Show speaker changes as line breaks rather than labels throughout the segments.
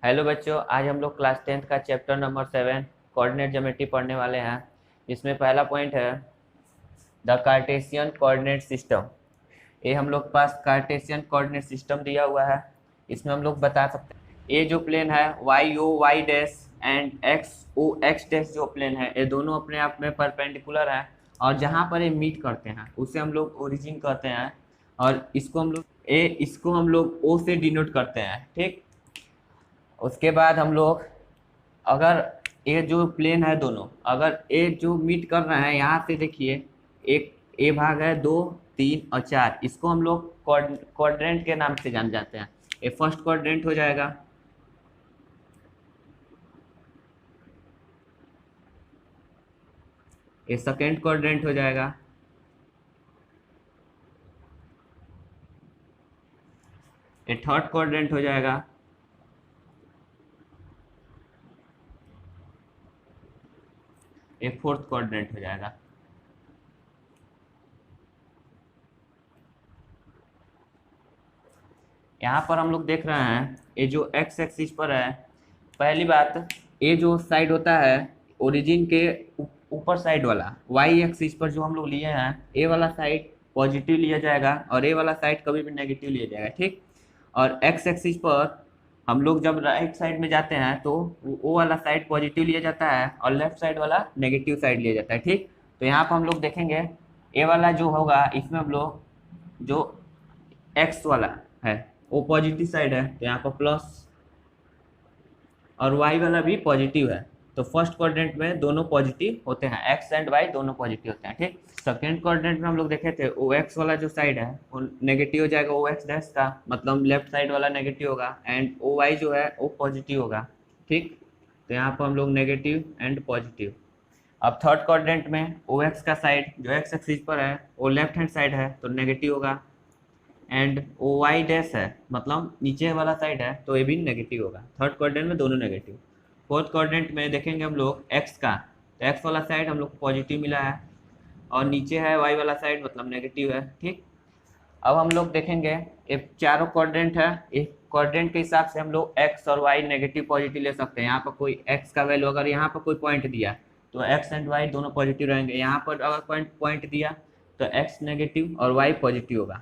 Hello बच्चों, आज हम लोग क्लास 10th का चैप्टर नंबर 7 कोऑर्डिनेट ज्योमेट्री पढ़ने वाले हैं। इसमें पहला पॉइंट है द कार्टेशियन कोऑर्डिनेट सिस्टम। ये हम लोग के पास कार्टेशियन कोऑर्डिनेट सिस्टम दिया हुआ है। इसमें हम लोग बता सकते हैं ये जो प्लेन है Y O Y dash and X O X dash जो प्लेन है ये दोनों अपने आप में परपेंडिकुलर है, और जहाँ पर ये मीट करते हैं उसे हम लोग ओरिजिन कहते हैं, और इसको हम लोग ओ से डिनोट करते हैं। ठीक, उसके बाद हम लोग अगर ये जो प्लेन है दोनों अगर ये जो मीट कर रहे हैं यहाँ से देखिए, एक ए भाग है 2 3 और 4, इसको हम लोग क्वाड्रेंट के नाम से जान जाते हैं। ये फर्स्ट क्वाड्रेंट हो जाएगा, ये सेकेंड क्वाड्रेंट हो जाएगा, ये थर्ड क्वाड्रेंट हो जाएगा, ये फोर्थ क्वाड्रेंट हो जाएगा। यहाँ पर हम लोग देख रहे हैं ये जो एक्स एक्सिस पर है, पहली बात ये जो साइड होता है ओरिजिन के ऊपर साइड वाला वाई एक्सिस पर जो हम लोग लिए हैं ए वाला साइड पॉजिटिव लिया जाएगा और ए वाला साइड कभी भी नेगेटिव लिया जाएगा। ठीक, और एक्स एक्सिस पर हम लोग जब राइट साइड में जाते हैं तो वो वाला साइड पॉजिटिव लिया जाता है और लेफ्ट साइड वाला नेगेटिव साइड लिया जाता है। ठीक, तो यहाँ पर हम लोग देखेंगे ए वाला जो होगा इसमें हम लोग जो एक्स वाला है वो पॉजिटिव साइड है तो यहाँ पर प्लस, और वाई वाला भी पॉजिटिव है तो फर्स्ट क्वाड्रेंट में दोनों पॉजिटिव होते हैं, एक्स एंड वाई दोनों पॉजिटिव होते हैं। ठीक, सेकेंड क्वाड्रेंट में हम लोग देखे थे ओ एक्स वाला जो साइड है वो नेगेटिव हो जाएगा, ओ एक्स डैश का मतलब लेफ्ट साइड वाला नेगेटिव होगा, एंड ओ वाई जो है वो पॉजिटिव होगा। ठीक, तो यहाँ पर हम लोग नेगेटिव एंड पॉजिटिव। अब थर्ड क्वाड्रेंट में ओ एक्स का साइड जो एक्स एक्सिस पर है वो लेफ्ट हैंड साइड है तो नेगेटिव होगा, एंड ओ वाई डैश है मतलब नीचे वाला साइड है तो ये भी नेगेटिव होगा। थर्ड क्वाड्रेंट में दोनों नेगेटिव। फोर्थ क्वाड्रेंट में देखेंगे हम लोग एक्स का, तो एक्स वाला साइड हम लोग को पॉजिटिव मिला है और नीचे है वाई वाला साइड मतलब नेगेटिव है। ठीक, अब हम लोग देखेंगे ये चारों क्वाड्रेंट है, एक क्वाड्रेंट के हिसाब से हम लोग एक्स और वाई नेगेटिव पॉजिटिव ले सकते हैं। यहाँ पर कोई एक्स का वैल्यू अगर यहाँ पर कोई पॉइंट दिया तो एक्स एंड वाई दोनों पॉजिटिव रहेंगे, यहाँ पर अगर पॉइंट दिया तो एक्स नेगेटिव और वाई पॉजिटिव होगा।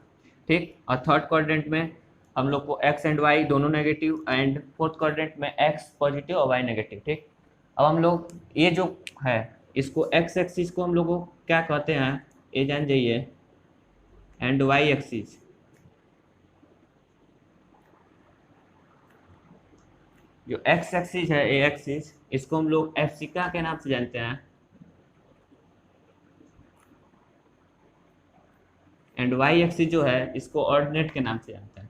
ठीक, और थर्ड क्वाड्रेंट में हम लोग को एक्स एंड वाई दोनों नेगेटिव, एंड फोर्थ क्वाड्रेंट में एक्स पॉजिटिव और वाई नेगेटिव। ठीक, अब हम लोग ये जो है इसको एक्स एक्सिस को हम लोग को क्या कहते हैं ये जान जाइए, एंड वाई एक्सिस जो एक्स एक्सिस है ए एक्सिस इसको हम लोग एप्सिका के नाम से जानते हैं, एंड वाई एक्सिस जो है इसको ऑर्डिनेट के नाम से जानते हैं।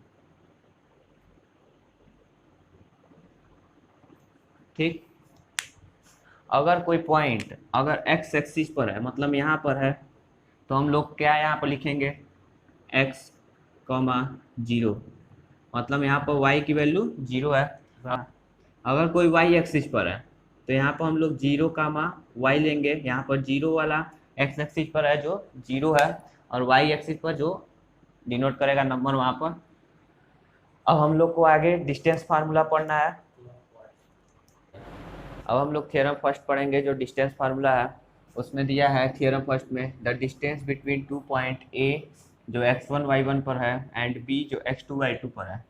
ठीक, अगर कोई पॉइंट अगर एक्स एक्सिस पर है मतलब यहाँ पर है तो हम लोग क्या यहाँ पर लिखेंगे एक्स कॉमा 0, मतलब यहाँ पर y की वैल्यू 0 है। अगर कोई y एक्सिस पर है तो यहाँ पर हम लोग 0 कामा y लेंगे, यहाँ पर 0 वाला x एक्सिस पर है जो 0 है और y एक्सिस पर जो डिनोट करेगा नंबर वहाँ पर। अब हम लोग को आगे डिस्टेंस फार्मूला पढ़ना है। अब हम लोग थ्योरम फर्स्ट पढ़ेंगे जो डिस्टेंस फार्मूला है उसमें दिया है थ्योरम फर्स्ट में the distance between 2 point A जो x1 y1 पर है एंड b जो x2 y2 पर है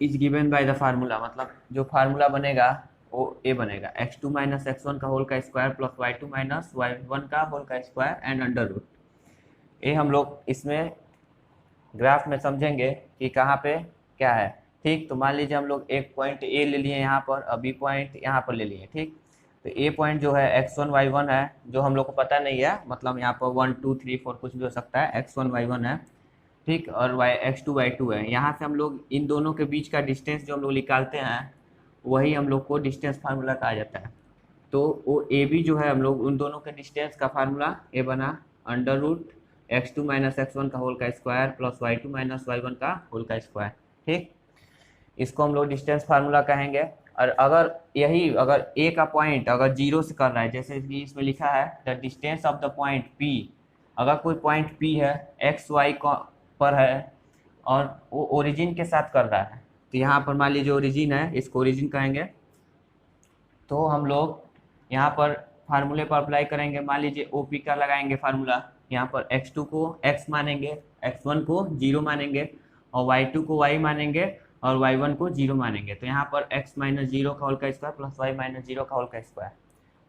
is given by the formula, मतलब जो फार्मूला बनेगा वो ए बनेगा x2 माइनस x1 का होल का square plus y2 minus y1 का होल का स्क्वायर एंड अंडर रूट। ये हम लोग इसमें ग्राफ में समझेंगे कि कहाँ पे क्या है। ठीक, तो मान लीजिए हम लोग एक पॉइंट ए ले लिए यहाँ पर और बी पॉइंट यहाँ पर ले लिए। ठीक, तो ए पॉइंट जो है x1 y1 है जो हम लोग को पता नहीं है, मतलब यहाँ पर 1 2 3 4 कुछ भी हो सकता है, x1 y1 है। ठीक, और x2 y2 है। यहाँ से हम लोग इन दोनों के बीच का डिस्टेंस जो हम लोग निकालते हैं वही हम लोग को डिस्टेंस फार्मूला कहा जाता है। तो वो ए बी जो है हम लोग उन दोनों के डिस्टेंस का फार्मूला ए बना under root x2 minus x1 का होल का square plus y2 minus y1 का होल का स्क्वायर। ठीक, इसको हम लोग डिस्टेंस फार्मूला कहेंगे। और अगर ए का पॉइंट अगर 0 से कर रहा है जैसे कि इसमें लिखा है the distance of the point P, अगर कोई पॉइंट P है एक्स वाई पर है और वो ओरिजिन के साथ कर रहा है तो यहाँ पर मान लीजिए ओरिजिन है, इसको ओरिजिन कहेंगे। तो हम लोग यहाँ पर फार्मूले पर अप्लाई करेंगे, मान लीजिए ओपी का लगाएंगे फार्मूला। यहाँ पर x2 को x मानेंगे, x1 को 0 मानेंगे, और y2 को y मानेंगे, और y1 को 0 मानेंगे। तो यहाँ पर x माइनस जीरो का होल का square plus y minus zero का होल का स्क्वायर,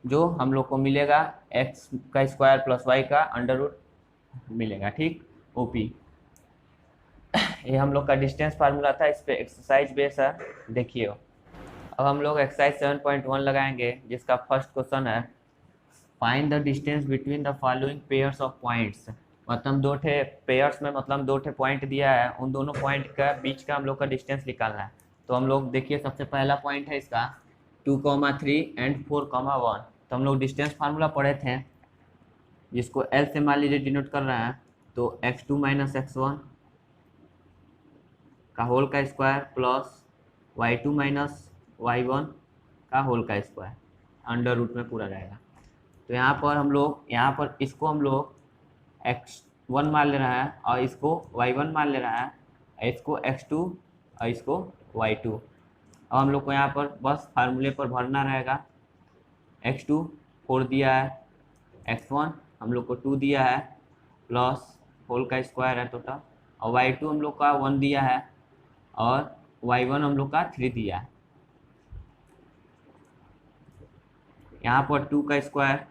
जो हम लोग को मिलेगा x का स्क्वायर प्लस y का अंडर रूट मिलेगा। ठीक, ओपी ये हम लोग का डिस्टेंस फार्मूला था, इस पे एक्सरसाइज बेस है, देखिए। अब हम लोग एक्सरसाइज 7.1 लगाएंगे, जिसका फर्स्ट क्वेश्चन है find the distance between the following pairs of points. मतलब दो ठे पेयर्स में मतलब दो ठे पॉइंट दिया है, उन दोनों पॉइंट का बीच का हम लोग का डिस्टेंस निकालना है। तो हम लोग देखिए, सबसे पहला पॉइंट है इसका 2,3 एंड 4,1। तो हम लोग डिस्टेंस फार्मूला पढ़े थे, जिसको एल से मान लीजिए डिनोट कर रहे हैं। तो x2 माइनस x1 का होल का square plus y2 minus y1 का होल का स्क्वायर अंडर रूट में पूरा रहेगा। तो यहाँ पर हम लोग इसको हम लोग x1 मान ले रहा है, और इसको y1 मान ले रहा है, इसको x2 और इसको y2। अब हम लोग को यहाँ पर बस फार्मूले पर भरना रहेगा। x2 4 दिया है, x1 हम लोग को 2 दिया है, प्लस होल का स्क्वायर है टोटल, और y2 हम लोग का 1 दिया है, और y1 हम लोग का 3 दिया है। यहाँ पर 2 का स्क्वायर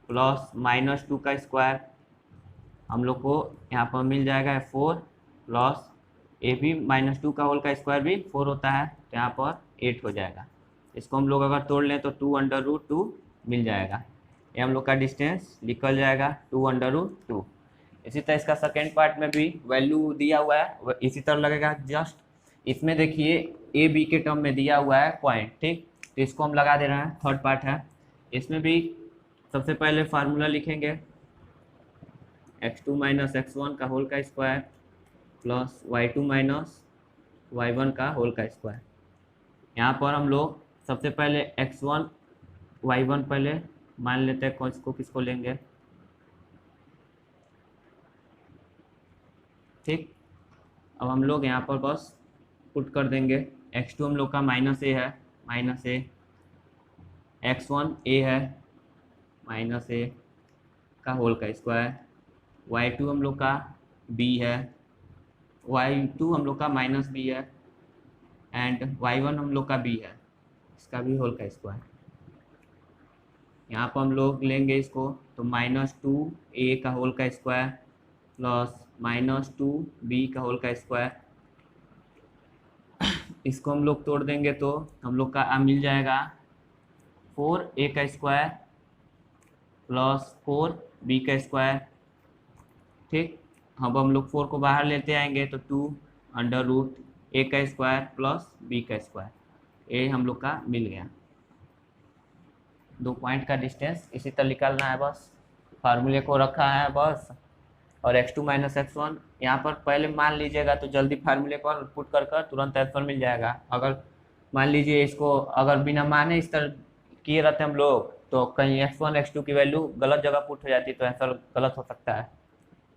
प्लस माइनस 2 का स्क्वायर हम लोग को यहाँ पर मिल जाएगा 4, प्लस ए भी माइनस 2 का होल का स्क्वायर भी 4 होता है, तो यहाँ पर 8 हो जाएगा। इसको हम लोग अगर तोड़ लें तो 2 अंडर रूट 2 मिल जाएगा। ये हम लोग का डिस्टेंस निकल जाएगा 2 अंडर रूट 2। इसी तरह इसका सेकेंड पार्ट में भी वैल्यू दिया हुआ है, इसी तरह लगेगा। जस्ट इसमें देखिए ए बी के टर्म में दिया हुआ है पॉइंट, ठीक, तो इसको हम लगा दे रहे हैं। थर्ड पार्ट है, इसमें भी सबसे पहले फार्मूला लिखेंगे x2 माइनस x1 का होल का square plus y2 minus y1 का होल का स्क्वायर। यहाँ पर हम लोग सबसे पहले x1 y1 पहले मान लेते हैं, किसको लेंगे, ठीक। अब हम लोग यहाँ पर बस पुट कर देंगे। x2 हम लोग का माइनस ए है, माइनस ए, x1 ए है, माइनस ए का होल का स्क्वायर, y2 हम लोग का b है, y2 हम लोग का माइनस b है, एंड y1 हम लोग का b है, इसका भी होल का स्क्वायर। यहाँ पर हम लोग लेंगे इसको, तो माइनस 2 ए का होल का स्क्वायर प्लस माइनस 2 बी का होल का स्क्वायर। इसको हम लोग तोड़ देंगे तो हम लोग का मिल जाएगा 4 ए का स्क्वायर प्लस 4 बी का स्क्वायर, ठीक। अब हम लोग 4 को बाहर लेते आएंगे तो 2 अंडर रूट ए का स्क्वायर प्लस बी का स्क्वायर, ए हम लोग का मिल गया। दो पॉइंट का डिस्टेंस इसी तरह निकालना है, बस फार्मूले को रखा है बस। और x2 माइनस x1 यहाँ पर पहले मान लीजिएगा, तो जल्दी फार्मूले पर पुट कर तुरंत आंसर मिल जाएगा। अगर मान लीजिए इसको अगर बिना माने इस तरह किए रहते हम लोग, तो कहीं x1 x2 की वैल्यू गलत जगह पुट हो जाती, तो आंसर गलत हो सकता है।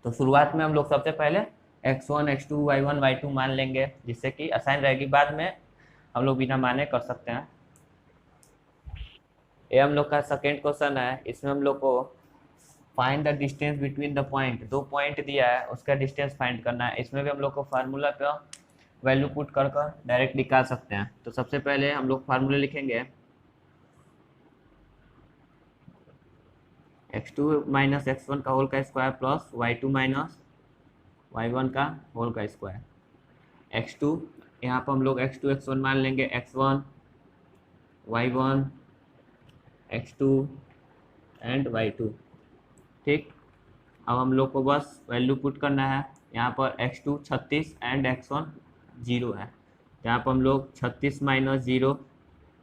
तो शुरुआत में हम लोग सबसे पहले x1 x2 y1 y2 मान लेंगे, जिससे कि आसान रहेगी, बाद में हम लोग बिना माने कर सकते हैं। ये हम लोग का सेकेंड क्वेश्चन है, इसमें हम लोग को find the distance between the point, दो पॉइंट दिया है उसका डिस्टेंस फाइंड करना है। इसमें भी हम लोग को फार्मूला का वैल्यू पुट कर डायरेक्ट निकाल सकते हैं। तो सबसे पहले हम लोग फार्मूला लिखेंगे x2 माइनस x1 का होल का square plus y2 minus y1 का होल का स्क्वायर। x2 यहाँ पर हम लोग x2 x1 मान लेंगे, x1 y1 x2 and y2, ठीक। अब हम लोग को बस वैल्यू पुट करना है। यहाँ पर x2 36 एंड x1 0 है, यहाँ पर हम लोग 36 माइनस 0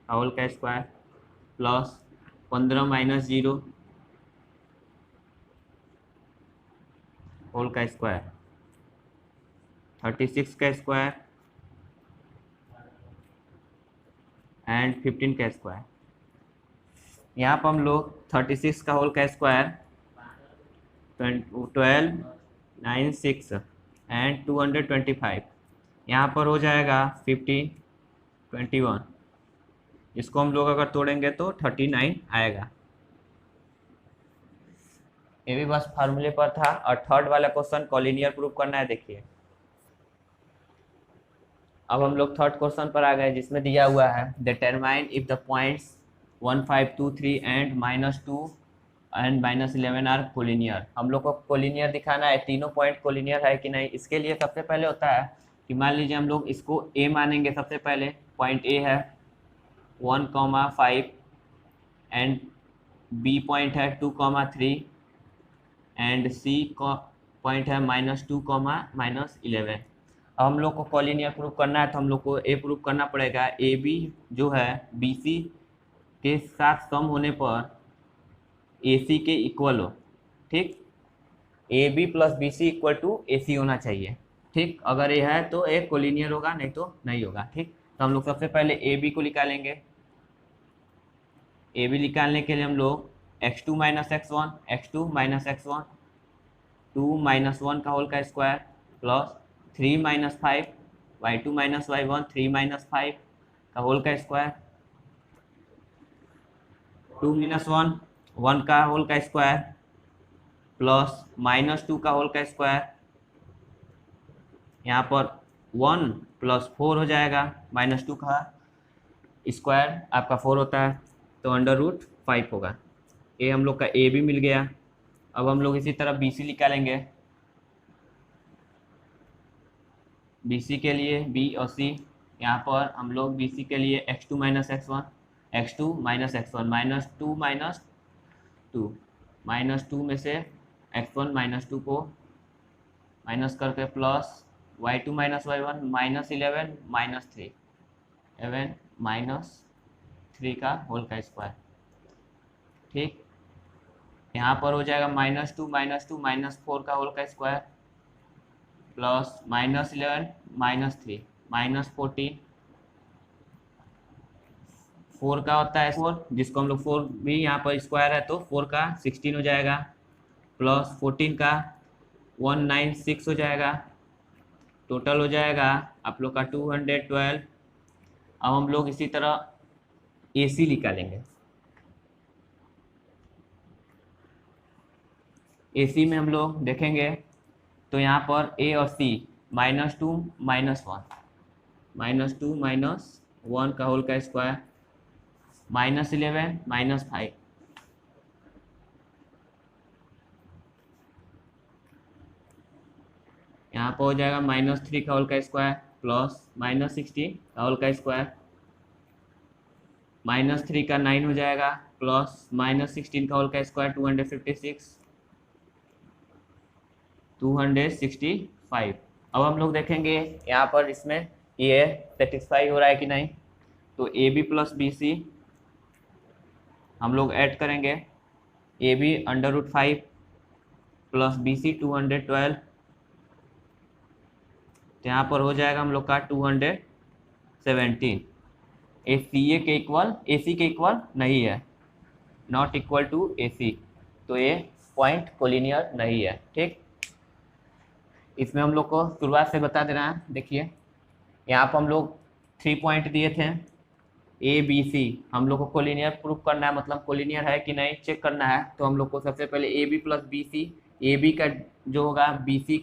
का होल का स्क्वायर प्लस 15 माइनस 0 होल का स्क्वायर, 36 का स्क्वायर एंड 15 का स्क्वायर। यहाँ पर हम लोग 36 का होल का स्क्वायर 12 9 6 एंड 225 यहाँ पर हो जाएगा 15 21, इसको हम लोग अगर तोड़ेंगे तो 39 आएगा। ये भी बस फार्मूले पर था। और थर्ड वाला क्वेश्चन कॉलिनियर प्रूफ करना है। देखिए अब हम लोग थर्ड क्वेश्चन पर आ गए, जिसमें दिया हुआ है determine if the points 1 5 2 3 and -2 and -11 are collinear. हम लोग को कोलिनियर दिखाना है, तीनों पॉइंट कोलिनियर है कि नहीं। इसके लिए सबसे पहले होता है कि मान लीजिए हम लोग इसको ए मानेंगे। सबसे पहले पॉइंट ए है 1,5 एंड बी पॉइंट है 2,3 एंड सी पॉइंट है -2, -11। अब हम लोग को कॉलिनियर प्रूफ करना है, तो हम लोग को ए प्रूफ करना पड़ेगा ए बी जो है बी सी के साथ सम होने पर ए सी के इक्वल हो। ठीक, a B plus B c equal to A c होना चाहिए। ठीक, अगर ये है तो ए कॉलिनियर होगा, नहीं तो नहीं होगा। ठीक, तो हम लोग सबसे पहले ए बी को निकालेंगे। ए बी निकालने के लिए हम लोग x2 - x1 x2 - x1 2 - 1 का होल का स्क्वायर प्लस 3 - 5 y2 - y1 3 - 5 का होल का स्क्वायर 2 - 1 1 का होल का स्क्वायर प्लस -2 का होल का स्क्वायर। यहाँ पर 1 + 4 हो जाएगा, -2 का स्क्वायर आपका 4 होता है, तो √5 होगा। ये हम लोग का ए भी मिल गया। अब हम लोग इसी तरह बी सी निकालेंगे। बी सी के लिए बी और सी, यहाँ पर हम लोग बी सी के लिए x2 - x1 x2 - x1 -2 -2 में से x1 -2 को माइनस करके प्लस y2 - y1 -11 -3 -3 का होल का स्क्वायर। ठीक, यहाँ पर हो जाएगा -2 -2 -4 का होल का स्क्वायर प्लस -11 -3 -14 4 का होता है 4, जिसको हम लोग 4 भी यहाँ पर स्क्वायर है तो 4 का 16 हो जाएगा प्लस 14 का 196 हो जाएगा। टोटल हो जाएगा आप लोग का 212। अब हम लोग इसी तरह ए सी निकालेंगे। ए सी में हम लोग देखेंगे तो यहाँ पर ए और सी -2 -1 -2 -1 का होल का स्क्वायर -11 -5 यहाँ पर हो जाएगा -3 का होल का स्क्वायर प्लस -16 का होल का स्क्वायर -3 का 9 हो जाएगा प्लस -16 का होल का स्क्वायर 265। अब हम लोग देखेंगे यहाँ पर इसमें ये सेटिस्फाई हो रहा है कि नहीं। तो A B plus B C हम लोग ऐड करेंगे। A B √5 plus B C 212, तो यहाँ पर हो जाएगा हम लोग का 217। ए सी ए के इक्वल ए सी के इक्वल नहीं है, नॉट इक्वल टू ए सी, तो ये पॉइंट कोलिनियर नहीं है। ठीक, इसमें हम लोग को शुरुआत से बता देना है। देखिए यहाँ पर हम लोग 3 पॉइंट दिए थे ए बी सी, हम लोग को कोलिनियर प्रूफ करना है, मतलब कोलिनियर है कि नहीं चेक करना है। तो हम लोग को सबसे पहले A B plus B C, A B का जो होगा बी सी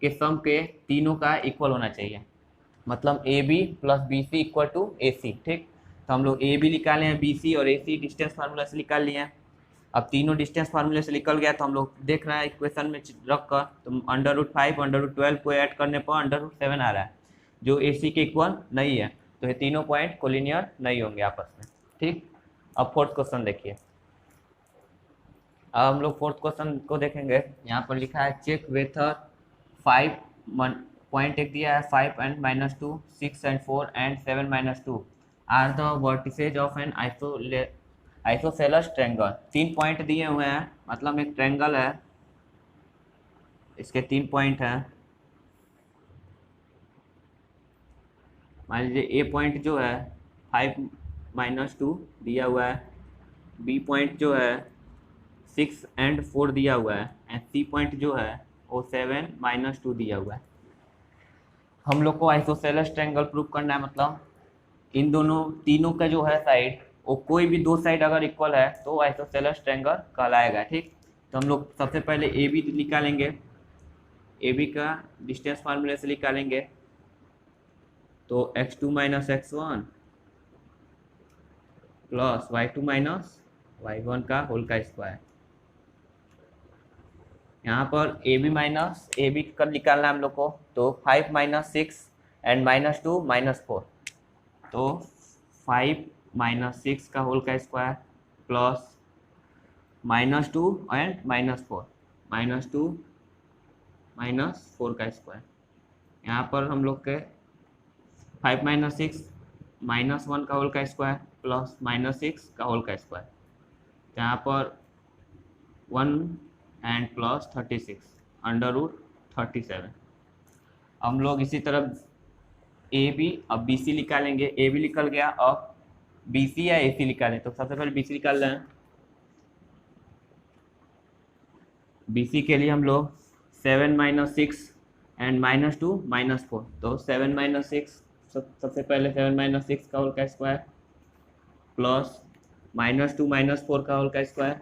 के सम के तीनों का इक्वल होना चाहिए, मतलब a B plus B c equal to A c. ठीक, तो हम लोग ए बी निकाले हैं, बी सी और ए सी डिस्टेंस फार्मूला से निकाल लिए हैं। अब तीनों डिस्टेंस फार्मूले से निकल गया तो हम लोग देख रहे हैं इक्वेशन में रख कर, तो √5 √12 को ऐड करने पर √7 आ रहा है, जो ए सी के इक्वल नहीं है। तो ये तीनों पॉइंट कोलिनियर नहीं होंगे आपस में। ठीक, अब फोर्थ क्वेश्चन देखिए। अब हम लोग फोर्थ क्वेश्चन को देखेंगे। यहाँ पर लिखा है चेक वेथर 5 पॉइंट एक दिया है 5 and -2 6 and 4 and 7 -2 are the vertices of an isosceles triangle. 3 point दिए हुए हैं, मतलब एक ट्रायंगल है, इसके 3 पॉइंट हैं। मान लीजिए ए पॉइंट जो है 5 -2 दिया हुआ है, बी पॉइंट जो है 6 एंड 4 दिया हुआ है, एंड सी पॉइंट जो है वो 7 -2 दिया हुआ है। हम लोग को आइसोसेलेस ट्रायंगल प्रूव करना है, मतलब इन दोनों तीनों का जो है साइड, वो कोई भी दो साइड अगर इक्वल है तो आइसोसेलेस ट्रायंगल कहलाएगा। ठीक, तो हम लोग सबसे पहले ए बी निकालेंगे। ए बी का डिस्टेंस फार्मूले से निकालेंगे, तो x2 minus x1 plus y2 minus y1 का होल का स्क्वायर। यहाँ पर A B minus A B कर निकालना है हम लोग को, तो 5 माइनस 6 एंड माइनस 2 माइनस 4, तो 5 माइनस 6 का होल का square plus minus 2 and minus 4, minus 2 minus 4 का स्क्वायर। यहाँ पर हम लोग के 5 माइनस 6 माइनस 1 का होल का स्क्वायर प्लस माइनस 6 का होल का स्क्वायर, यहाँ पर 1 एंड प्लस 36 अंडर रूट 37। हम लोग इसी तरह ए बी, अब बी सी निकालेंगे। ए बी निकल गया, अब बी सी या ए सी निकालें, तो सबसे पहले बी सी निकाल रहे हैं। बी सी के लिए हम लोग 7 माइनस 6 एंड माइनस 2 माइनस 4, तो 7 माइनस 6, सबसे पहले 7 माइनस 6 का होल का स्क्वायर प्लस माइनस 2 माइनस 4 का होल का स्क्वायर,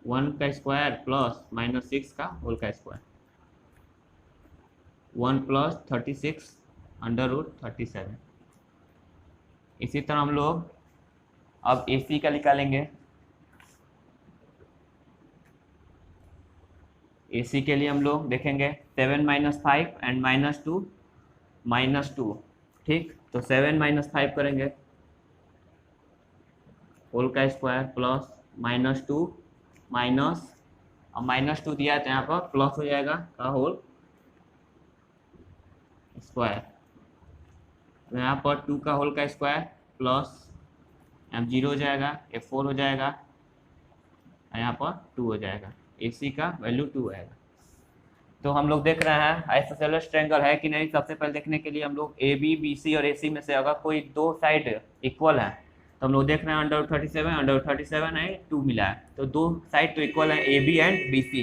1 का स्क्वायर प्लस माइनस 6 का होल का स्क्वायर, 1 प्लस 36 अंडर रूट 37। इसी तरह हम लोग अब ए सी का निकालेंगे। ए सी के लिए हम लोग देखेंगे 7 माइनस 5 एंड माइनस 2 माइनस 2। ठीक, तो 7 माइनस 5 करेंगे होल का स्क्वायर प्लस माइनस 2 माइनस, अब माइनस 2 दिया है तो यहाँ पर प्लस हो जाएगा का होल स्क्वायर, तो यहाँ पर 2 का होल का स्क्वायर प्लस एम 0 हो जाएगा, ए 4 हो जाएगा, यहाँ पर 2 हो जाएगा, ए सी का वैल्यू 2 आएगा। तो हम लोग देख रहे हैं आइसोसेलेस ट्रायंगल है कि नहीं। सबसे पहले देखने के लिए हम लोग ए बी बी सी और ए सी में से अगर कोई दो साइड इक्वल है तो हम लोग देख रहे हैं अंडर 37 है 2 मिला है, तो दो साइड तो इक्वल है A B and B C,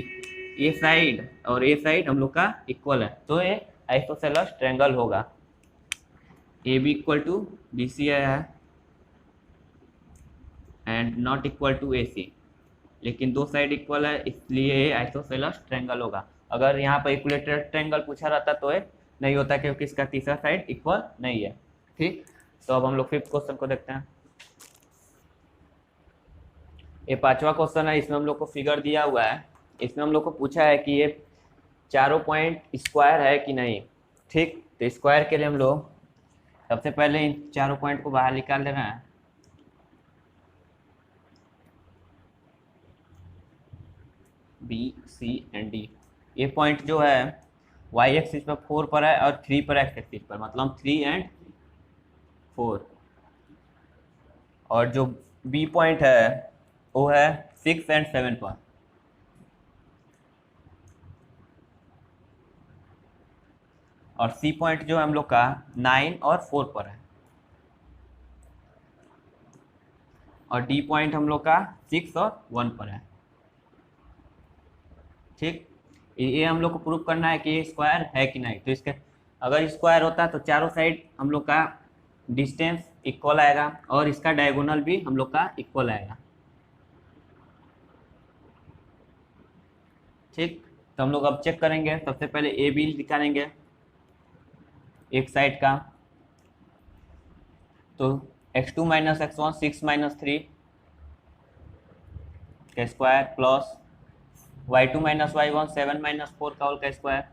A side और ए साइड हम लोग का इक्वल है, तो ये आइसोसेलेस ट्रायंगल होगा। A B equal to B C है and not equal to A C, लेकिन दो साइड इक्वल है इसलिए आइसोसेलेस ट्रायंगल होगा। अगर यहाँ पर इक्विलेटरल ट्रायंगल पूछा रहता तो ये नहीं होता क्योंकि इसका तीसरा साइड इक्वल नहीं है। ठीक, तो अब हम लोग 5th क्वेश्चन को देखते हैं। ये 5वां क्वेश्चन है, इसमें हम लोग को फिगर दिया हुआ है। इसमें हम लोग को पूछा है कि ये चारों पॉइंट स्क्वायर है कि नहीं। ठीक, तो स्क्वायर के लिए हम लोग सबसे पहले इन चारों पॉइंट को बाहर निकाल देना है। बी सी एंड डी, ये पॉइंट जो है वाई एक्सिस पर 4 पर है और 3 पर एक्स एक्सिस पर, मतलब 3 एंड 4, और जो बी पॉइंट है वो है 6 एंड 7 पर, और सी पॉइंट जो है हम लोग का 9 और 4 पर है, और डी पॉइंट हम लोग का 6 और 1 पर है। ठीक, ये हम लोग को प्रूव करना है कि ये स्क्वायर है कि नहीं। तो इसके अगर स्क्वायर होता तो चारों साइड हम लोग का डिस्टेंस इक्वल आएगा और इसका डायगोनल भी हम लोग का इक्वल आएगा। ठीक, तो हम लोग अब चेक करेंगे। सबसे पहले ए बी निकालेंगे एक साइड का, तो x2 माइनस x1 6 माइनस 3 का square plus y2 minus y1 7 minus 4 का होल का स्क्वायर,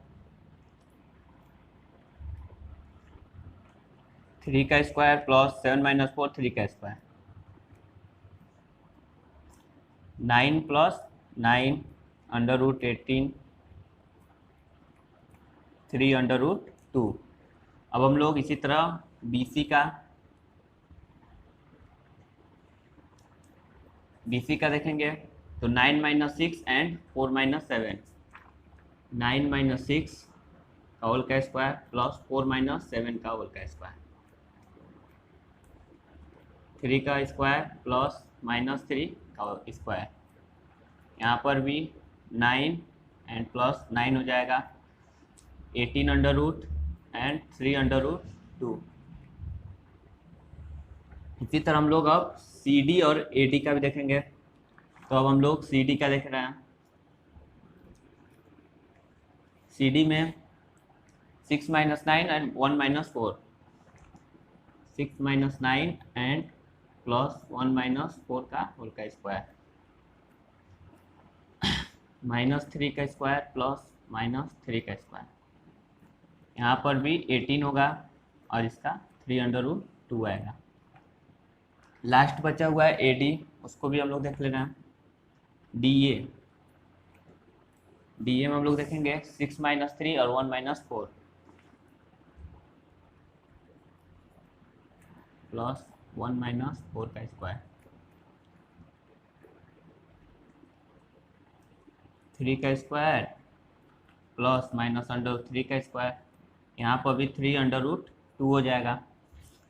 3 का स्क्वायर प्लस 7 माइनस 4 3 का square, 9 plus 9 under root 18 3 under root 2। अब हम लोग इसी तरह BC का देखेंगे, तो 9 माइनस 6 एंड 4 माइनस 7, 9 माइनस 6 का होल का स्क्वायर प्लस 4 माइनस 7 का होल का स्क्वायर, 3 का स्क्वायर प्लस माइनस 3 का स्क्वायर, यहाँ पर भी 9 एंड प्लस 9 हो जाएगा 18 under root and 3 under root 2। इसी तरह हम लोग अब सी डी और ए डी का भी देखेंगे। तो अब हम लोग सी डी का देख रहे हैं। सी डी में 6 minus 9 and 1 minus 4, 6 minus 9 and plus 1 minus 4 का होल का स्क्वायर, माइनस 3 का स्क्वायर प्लस माइनस 3 का स्क्वायर। यहाँ पर भी 18 होगा और इसका 3 अंडर रूट 2 आएगा। लास्ट बचा हुआ है ए डी, उसको भी हम लोग देख ले रहे हैं। डी ए में हम लोग देखेंगे 6 माइनस 3 और 1 माइनस 4 प्लस 1 माइनस 4 का स्क्वायर, 3 का स्क्वायर प्लस माइनस अंडर 3 का स्क्वायर। यहाँ पर भी 3 अंडर रूट 2 हो जाएगा।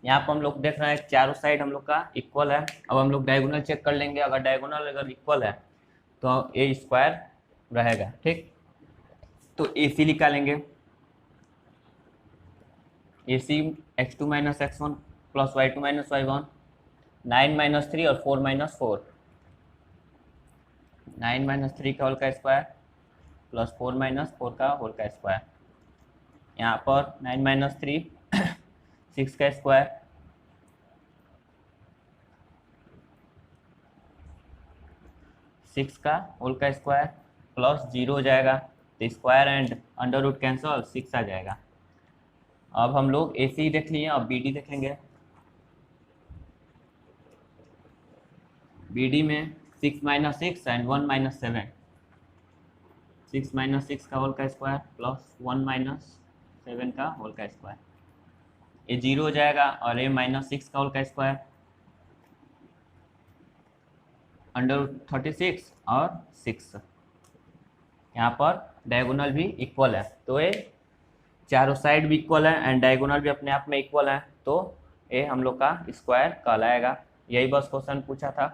यहाँ पर हम लोग देख रहे हैं चारों साइड हम लोग का इक्वल है। अब हम लोग डायगोनल चेक कर लेंगे। अगर डायगोनल अगर इक्वल है तो ए स्क्वायर रहेगा। ठीक, तो ए सी निकालेंगे। ए सी x2 minus x1 plus y2 minus y1, 9 minus 3 और 4 माइनस 4, 9 माइनस 3 का होल का स्क्वायर प्लस 4 माइनस 4 का होल का स्क्वायर। यहाँ पर 9 माइनस 3 6 का स्क्वायर, 6 का होल का स्क्वायर प्लस 0 हो जाएगा। तो square and under root cancel, 6 आ जाएगा। अब हम लोग ए सी देख लिए, अब बी डी देखेंगे। बी डी में 6 माइनस 6 एंड 1 माइनस 7, 6 माइनस 6 का होल का स्क्वायर प्लस 1 माइनस 7 का होल का स्क्वायर। ये 0 हो जाएगा और ये माइनस 6 का होल का स्क्वायर, अंडर रूट 36 और 6। यहाँ पर डायगोनल भी इक्वल है, तो ये चारों साइड भी इक्वल है एंड डायगोनल भी अपने आप में इक्वल है, तो ये हम लोग का स्क्वायर कहलाएगा। यही बस क्वेश्चन पूछा था।